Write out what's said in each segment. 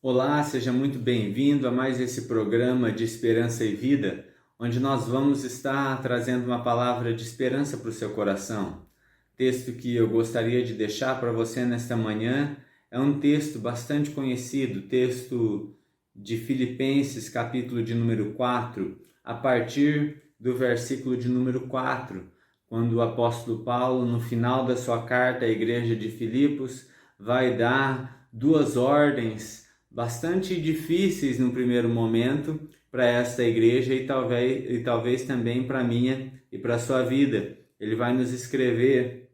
Olá, seja muito bem-vindo a mais esse programa de Esperança e Vida, onde nós vamos estar trazendo uma palavra de esperança para o seu coração. Texto que eu gostaria de deixar para você nesta manhã é um texto bastante conhecido, texto de Filipenses, capítulo de número 4, a partir do versículo de número 4, quando o apóstolo Paulo, no final da sua carta à igreja de Filipos, vai dar duas ordens bastante difíceis no primeiro momento para esta igreja e talvez também para a minha e para a sua vida. Ele vai nos escrever: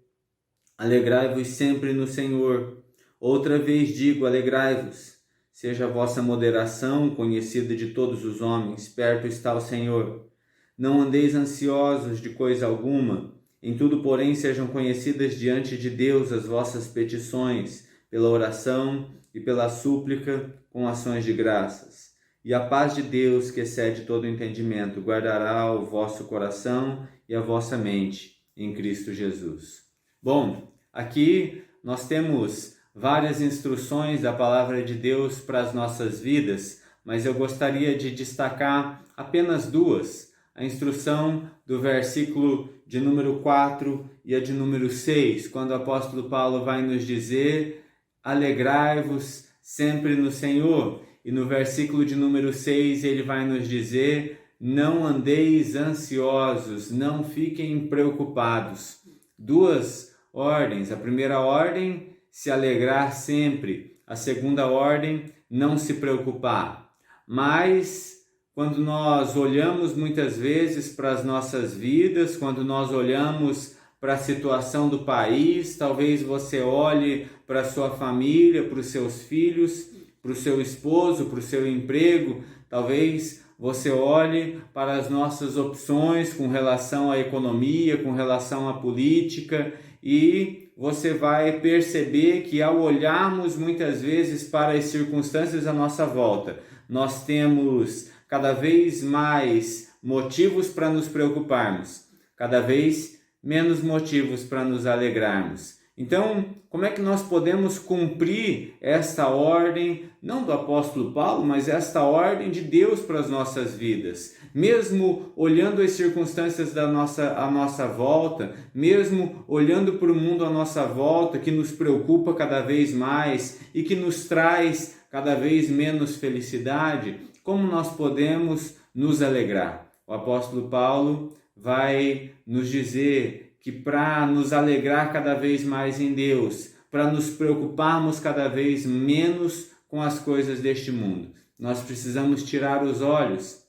alegrai-vos sempre no Senhor. Outra vez digo, alegrai-vos. Seja a vossa moderação conhecida de todos os homens, perto está o Senhor. Não andeis ansiosos de coisa alguma, em tudo, porém, sejam conhecidas diante de Deus as vossas petições, pela oração e pela súplica com ações de graças. E a paz de Deus, que excede todo entendimento, guardará o vosso coração e a vossa mente em Cristo Jesus. Bom, aqui nós temos várias instruções da palavra de Deus para as nossas vidas, mas eu gostaria de destacar apenas duas: a instrução do versículo de número 4 e a de número 6, quando o apóstolo Paulo vai nos dizer: alegrai-vos sempre no Senhor. E no versículo de número 6 ele vai nos dizer: não andeis ansiosos, não fiquem preocupados. Duas ordens. A primeira ordem, se alegrar sempre. A segunda ordem, não se preocupar. Mas quando nós olhamos muitas vezes para as nossas vidas, quando nós olhamos para a situação do país, talvez você olhe para a sua família, para os seus filhos, para o seu esposo, para o seu emprego, talvez você olhe para as nossas opções com relação à economia, com relação à política, e você vai perceber que ao olharmos muitas vezes para as circunstâncias à nossa volta, nós temos cada vez mais motivos para nos preocuparmos, cada vez menos motivos para nos alegrarmos. Então, como é que nós podemos cumprir esta ordem, não do apóstolo Paulo, mas esta ordem de Deus para as nossas vidas? Mesmo olhando as circunstâncias à nossa volta, mesmo olhando para o mundo à nossa volta, que nos preocupa cada vez mais e que nos traz cada vez menos felicidade, como nós podemos nos alegrar? O apóstolo Paulo vai nos dizer que para nos alegrar cada vez mais em Deus, para nos preocuparmos cada vez menos com as coisas deste mundo, nós precisamos tirar os olhos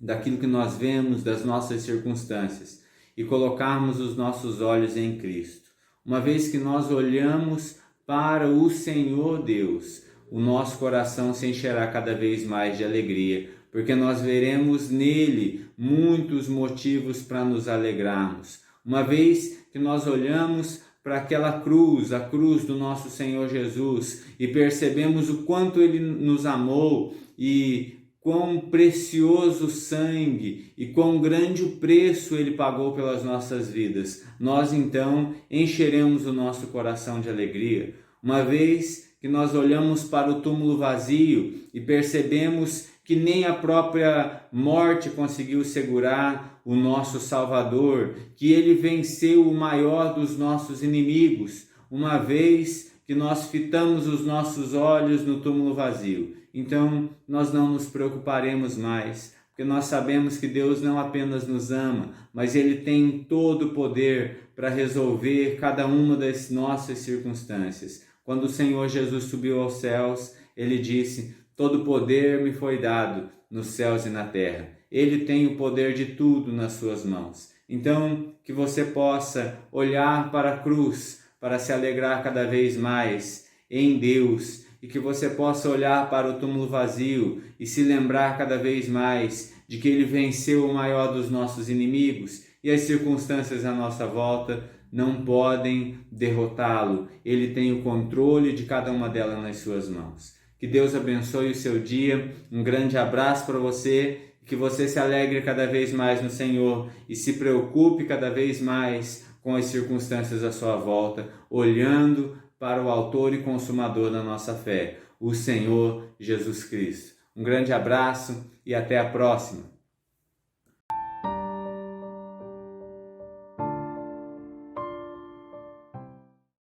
daquilo que nós vemos, das nossas circunstâncias, e colocarmos os nossos olhos em Cristo. Uma vez que nós olhamos para o Senhor Deus, o nosso coração se encherá cada vez mais de alegria, porque nós veremos nele muitos motivos para nos alegrarmos. Uma vez que nós olhamos para aquela cruz, a cruz do nosso Senhor Jesus, e percebemos o quanto ele nos amou e quão precioso sangue e quão grande o preço ele pagou pelas nossas vidas, nós então encheremos o nosso coração de alegria. Uma vez que nós olhamos para o túmulo vazio e percebemos que nem a própria morte conseguiu segurar o nosso Salvador, que ele venceu o maior dos nossos inimigos, uma vez que nós fitamos os nossos olhos no túmulo vazio, então nós não nos preocuparemos mais, porque nós sabemos que Deus não apenas nos ama, mas ele tem todo o poder para resolver cada uma das nossas circunstâncias. Quando o Senhor Jesus subiu aos céus, ele disse: todo poder me foi dado nos céus e na terra. Ele tem o poder de tudo nas suas mãos. Então, que você possa olhar para a cruz, para se alegrar cada vez mais em Deus, e que você possa olhar para o túmulo vazio e se lembrar cada vez mais de que ele venceu o maior dos nossos inimigos, e as circunstâncias à nossa volta não podem derrotá-lo. Ele tem o controle de cada uma delas nas suas mãos. Que Deus abençoe o seu dia. Um grande abraço para você. Que você se alegre cada vez mais no Senhor e se preocupe cada vez mais com as circunstâncias à sua volta, olhando para o autor e consumador da nossa fé, o Senhor Jesus Cristo. Um grande abraço e até a próxima!